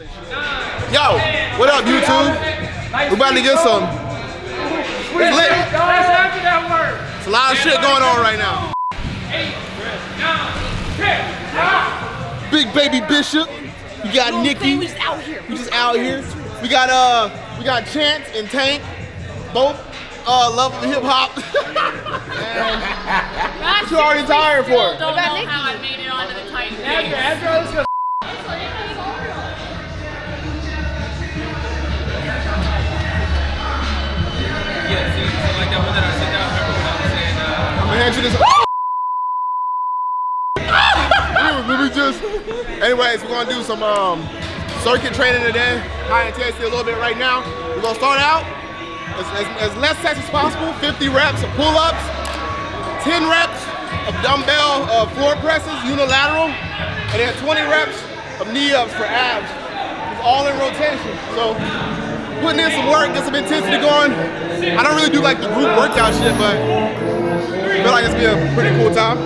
Yo, what up, YouTube? We about to get some. It's lit. It's a lot of shit going on right now. Big baby Bishop. We got Nikki. We just out here. We got Chance and Tank. Both love of hip hop. What you already tired for? I don't know how I made it onto the Titan page. Let's go. Yeah, see, so like that one that I sent out, remember when I was saying, I'm gonna hand you this. Anyways, we're gonna do some circuit training today. High intensity a little bit right now. We're gonna start out as less sets as possible. 50 reps of pull-ups, 10 reps of dumbbell floor presses, unilateral, and then 20 reps of knee-ups for abs. It's all in rotation. So putting in some work, get some intensity going. I don't really do like the group workout shit, but I feel like it's been a pretty cool time.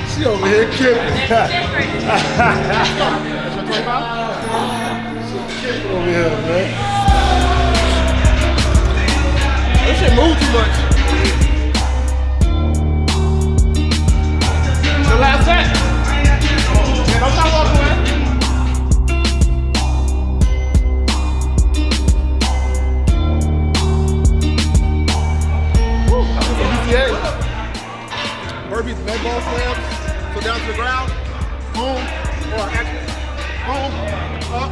She over here killing. She over here, man. This shit move too much. The last set. Yeah, don't stop walking away. Burpees, med ball slams, so down to the ground, boom, or action, boom, up.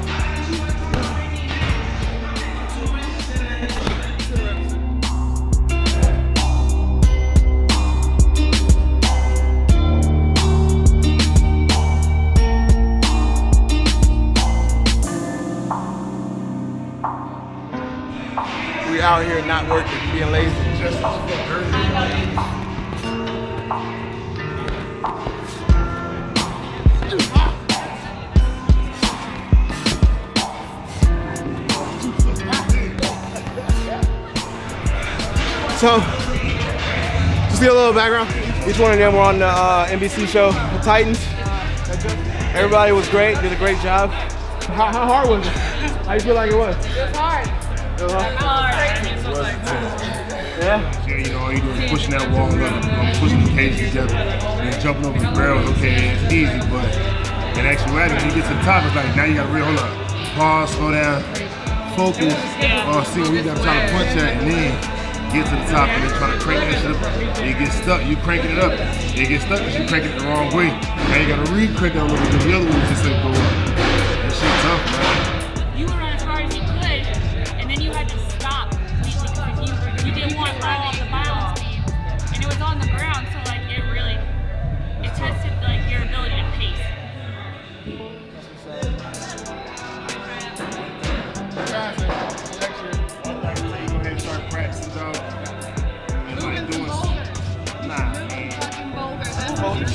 out here not working, being lazy. So, just get a little background. Each one of them were on the NBC show, The Titans. Everybody was great, did a great job. How hard was it? How you feel like it was? It was hard. Yeah? Yeah, you know, all you doing is pushing that wall up, pushing the cage together, and then jumping over the barrels. Okay, it's easy, but in actuality, when you get to the top, it's like, now you gotta really hold up. Pause, slow down, focus, see where you gotta try to punch at, and then get to the top and then try to crank that shit up. It gets stuck, you cranking it up. It gets stuck because you cranking it the wrong way. Now you gotta re-crank it a little bit, the other way just like go up. That shit tough, man. You were running as hard as you could, and then you had to stop completely because you didn't want to fall off the balance beam, and it was on the ground, so like it tested like your ability to pace.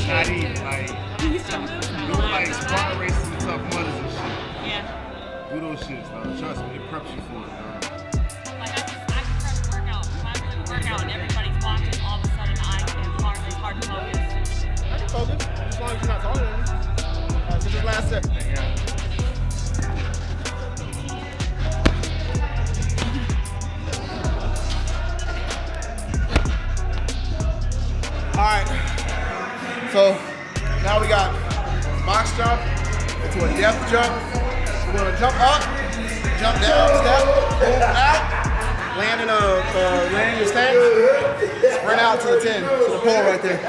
Not even like doing like sparring races and tough mudders and shit. Yeah. Do those shits, dog. Trust me, it preps you for it, dog. Like I can prep a workout. If I'm doing a workout and everybody's watching, all of a sudden it's hard to focus. I can focus, as long as you're not taller than me. So just last set. Alright, so now we got box jump into a depth jump. We're gonna jump up, jump down, step, move out, land in a stance, sprint out to the 10, to the pole right there.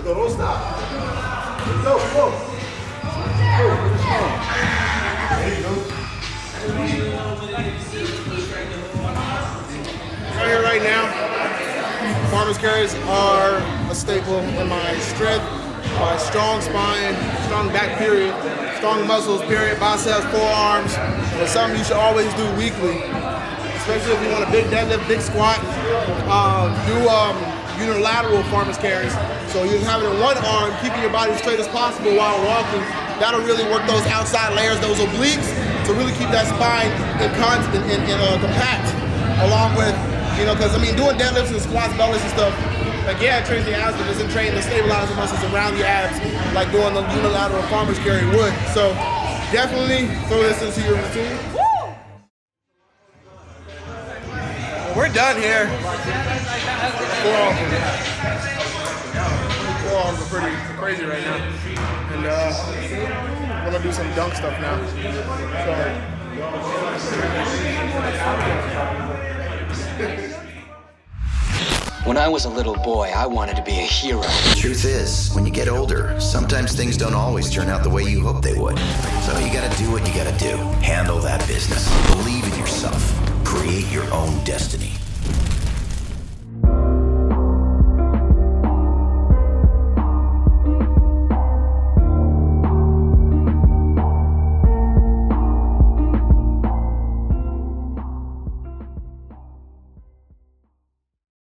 go, don't stop. Let's go, go. Go, finish strong. There you go. Right here, right now, farmer's carries are a staple in my strength, my strong spine, strong back period, strong muscles period, biceps, forearms. It's something you should always do weekly, especially if you want a big deadlift, big squat. Do unilateral farmer's carries. So you're having it in one arm, keeping your body as straight as possible while walking. That'll really work those outside layers, those obliques, to really keep that spine compact, along with, because doing deadlifts and squats, bellies and stuff, like it trains the abs, but doesn't train the stabilizer muscles around the abs like doing the unilateral farmer's carry would. So definitely throw this into your routine. We're done here. Forearms are pretty crazy right now. And we're gonna do some dunk stuff now. When I was a little boy, I wanted to be a hero. The truth is, when you get older, sometimes things don't always turn out the way you hope they would. So you gotta do what you gotta do. Handle that business. Believe in yourself. Create your own destiny.